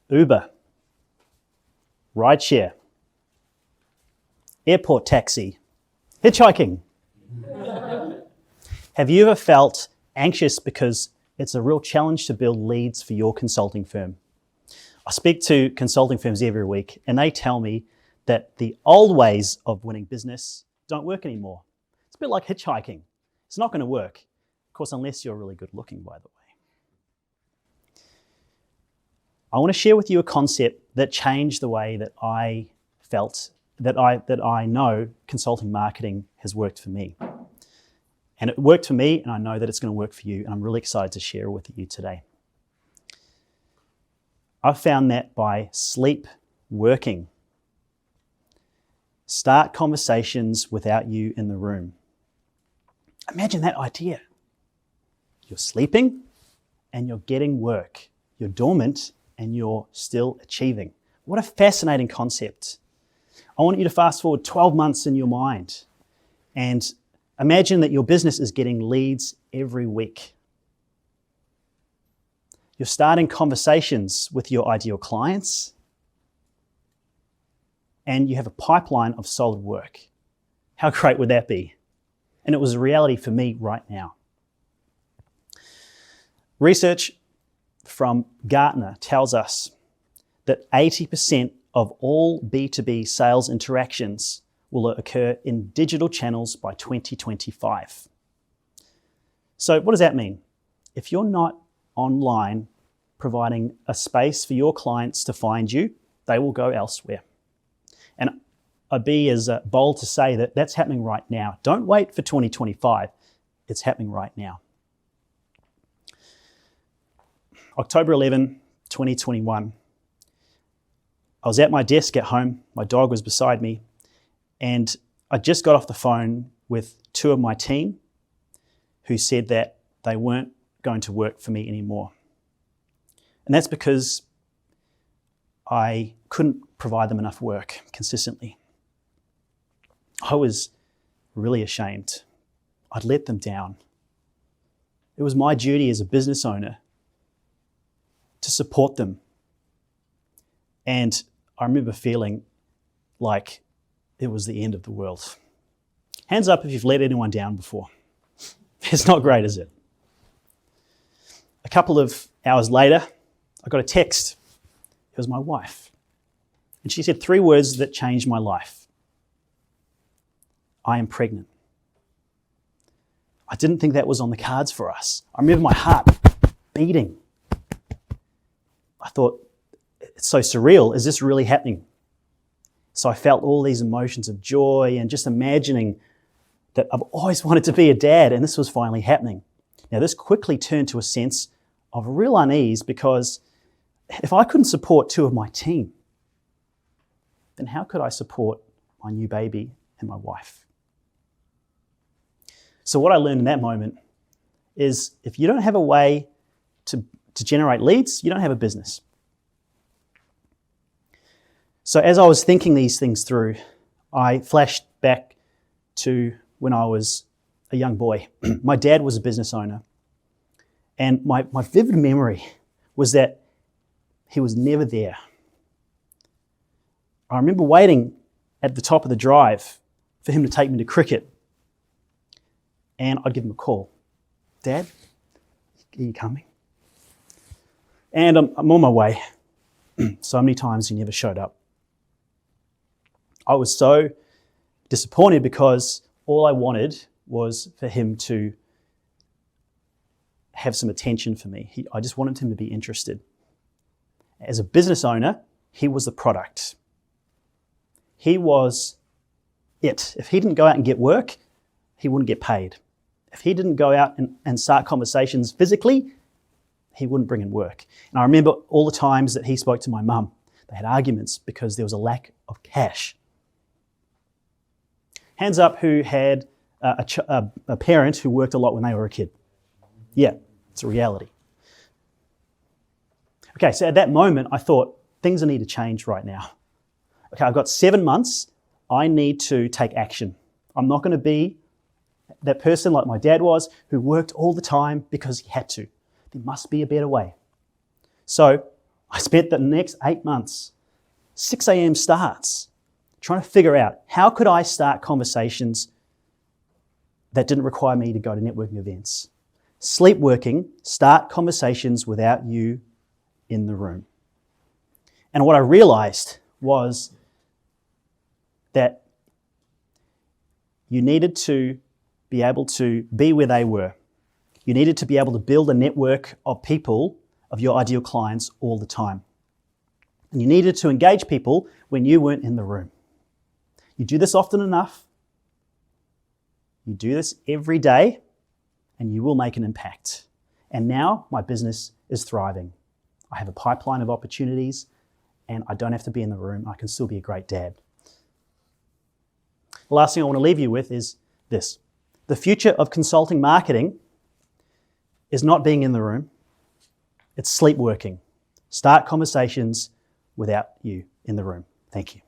Uber, rideshare, airport taxi, hitchhiking. Have you ever felt anxious because it's a real challenge to build leads for your consulting firm? I speak to consulting firms every week and they tell me that the old ways of winning business don't work anymore. It's a bit like hitchhiking. It's not going to work, of course, unless you're really good looking, by the way. I want to share with you a concept that changed the way that I felt, that I know consulting marketing has worked for me. And it worked for me, and I know that it's going to work for you, and I'm really excited to share it with you today. I've found that by sleep working. Start conversations without you in the room. Imagine that idea. You're sleeping and you're getting work. You're dormant and you're still achieving. What a fascinating concept. I want you to fast forward 12 months in your mind and imagine that your business is getting leads every week. You're starting conversations with your ideal clients and you have a pipeline of solid work. How great would that be? And it was a reality for me right now. Research from Gartner tells us that 80% of all B2B sales interactions will occur in digital channels by 2025. So what does that mean? If you're not online providing a space for your clients to find you, they will go elsewhere. And I'd be as bold to say that that's happening right now. Don't wait for 2025. It's happening right now. October 11, 2021. I was at my desk at home. My dog was beside me. And I just got off the phone with two of my team who said that they weren't going to work for me anymore. And that's because I couldn't provide them enough work consistently. I was really ashamed. I'd let them down. It was my duty as a business owner to support them. And I remember feeling like it was the end of the world. Hands up if you've let anyone down before. It's not great, is it? A couple of hours later, I got a text. It was my wife. And she said 3 words that changed my life. I am pregnant. I didn't think that was on the cards for us. I remember my heart beating. I thought, it's so surreal. Is this really happening? So I felt all these emotions of joy and just imagining that I've always wanted to be a dad and this was finally happening. Now this quickly turned to a sense of real unease because if I couldn't support 2 of my team, then how could I support my new baby and my wife? So what I learned in that moment is if you don't have a way to generate leads, you don't have a business. So as I was thinking these things through, I flashed back to when I was a young boy. My dad was a business owner. And my vivid memory was that he was never there. I remember waiting at the top of the drive for him to take me to cricket. And I'd give him a call. Dad, are you coming? And I'm on my way. So many times he never showed up. I was so disappointed because all I wanted was for him to have some attention for me. I just wanted him to be interested. As a business owner, he was the product. He was it. If he didn't go out and get work, he wouldn't get paid. If he didn't go out and start conversations physically, he wouldn't bring in work. And I remember all the times that he spoke to my mum. They had arguments because there was a lack of cash. Hands up who had a parent who worked a lot when they were a kid. Yeah, it's a reality. Okay, so at that moment, I thought, things need to change right now. Okay, I've got 7 months. I need to take action. I'm not going to be that person like my dad was who worked all the time because he had to. There must be a better way. So I spent the next 8 months, 6 a.m. starts, trying to figure out how could I start conversations that didn't require me to go to networking events. Sleepworking, start conversations without you in the room. And what I realized was that you needed to be able to be where they were. You needed to be able to build a network of people, of your ideal clients, all the time. And you needed to engage people when you weren't in the room. You do this often enough, you do this every day, and you will make an impact. And now my business is thriving. I have a pipeline of opportunities, and I don't have to be in the room. I can still be a great dad. The last thing I want to leave you with is this. The future of consulting marketing is not being in the room. It's sleepworking. Start conversations without you in the room. Thank you.